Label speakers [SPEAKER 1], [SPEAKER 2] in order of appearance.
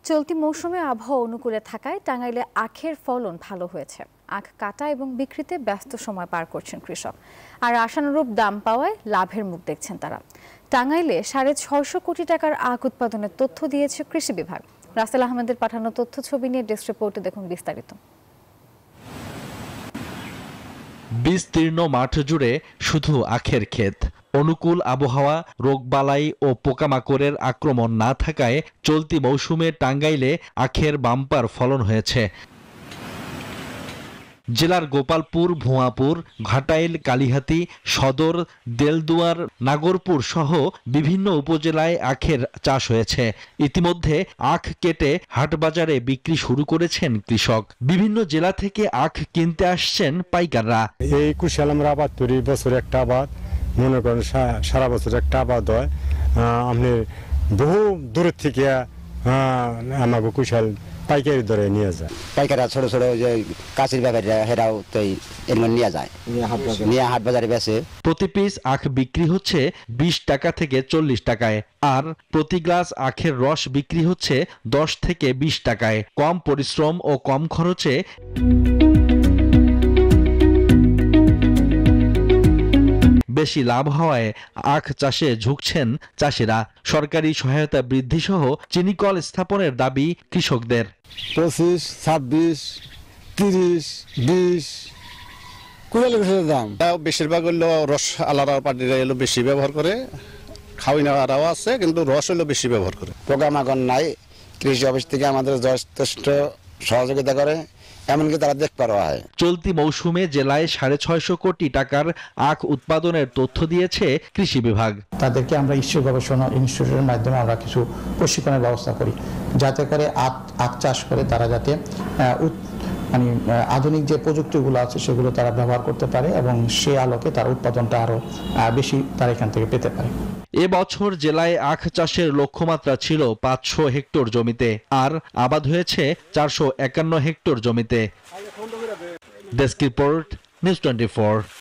[SPEAKER 1] চলতি মৌসুমে আবহাওয়া অনুকূলে থাকায় টাঙ্গাইলে আখের ফলন ভালো হয়েছে। আখ কাটা এবং বিক্রিতে ব্যস্ত সময় পার করছেন কৃষক, আর আশানুরূপ দাম পাওয়ায় লাভের মুখ দেখছেন তারা। টাঙ্গাইলে 650 কোটি টাকার আখ উৎপাদনের তথ্য দিয়েছে কৃষি বিভাগ। রাসেল আহমেদের পাঠানো তথ্য ছবি নিয়ে ডেস্ক রিপোর্টে দেখুন বিস্তারিত।
[SPEAKER 2] বিস্তীর্ণ মাঠ জুড়ে শুধু আখের ক্ষেত। অনুকূল আবহাওয়া, রোগবালাই ও পোকামাকড়ের আক্রমণ না থাকায় চলতি মৌসুমে টাঙ্গাইলে আখের বাম্পার ফলন হয়েছে। জেলার গোপালপুর, ভুয়াপুর, ঘাটাইল, কালিহাতী, সদর, দেলদুয়ার, নাগরপুর সহ বিভিন্ন উপজেলায় আখের চাষ হয়েছে। ইতিমধ্যে আখ কেটে হাটবাজারে বিক্রি শুরু করেছেন কৃষক। বিভিন্ন জেলা থেকে আখ কিনতে আসছেন পাইকাররা।
[SPEAKER 3] এই কুশাল আমরা আবাদ করি, বছরে একটা আবাদ, মনে করেন সারা বছর একটা আবাদ হয়। আপনি বহু দূরের থেকে আমাকে কুশাল পাইকারি দরে নিয়ে যায়।
[SPEAKER 4] পাইকাররা ছোট ছোট যে কাছের ব্যাপারীরা হেরাও তো এর নিয়ে যায়, নিয়ে হাট বাজারে বেচে।
[SPEAKER 2] প্রতি পিস আখ বিক্রি হচ্ছে 20 টাকা থেকে 40 টাকায়, আর প্রতি গ্লাস আখের রস বিক্রি হচ্ছে 10 থেকে 20 টাকায়। কম পরিশ্রম ও কম খরচে বেশি লাভ হওয়ায় আখ চাষে ঝুঁকছেন চাষিরা। সরকারি সহায়তা বৃদ্ধি সহ চিনিকল স্থাপনের দাবি কৃষকদের।
[SPEAKER 5] 25, 26, 30, 20 দাম।
[SPEAKER 6] বেশিরভাগ হলো রস আলাদা পার্টিরা এলো বেশি ব্যবহার করে, খাওয়াই নেওয়ারাও আছে, কিন্তু রস হলো বেশি ব্যবহার করে।
[SPEAKER 4] পোকামাকড় নাই, কৃষি অফিস থেকে আমাদের যথেষ্ট সহযোগিতা করে, এমনকি তারা দেখতে পারা হয়।
[SPEAKER 2] চলতি মৌসুমে জেলায় 650 কোটি টাকার আখ উৎপাদনের তথ্য দিয়েছে কৃষি বিভাগ।
[SPEAKER 7] তাদেরকে আমরা ঈশ্বর গবেষণা ইনস্টিটিউটের মাধ্যমে আমরা কিছু প্রশিক্ষণের ব্যবস্থা করি, যাতে করে আখ চাষ করে তারা যাতে আধুনিক যে প্রযুক্তিগুলো আছে সেগুলো তারা ব্যবহার করতে পারে এবং সে আলোকে তার উৎপাদনটা আরো বেশি তারা এখান থেকে পেতে পারে।
[SPEAKER 2] এবছর জেলায় আখ চাষের লক্ষ্যমাত্রা ছিল 500 হেক্টর জমিতে, আর আবাদ হয়েছে 451 হেক্টর জমিতে। Desk report, news 24।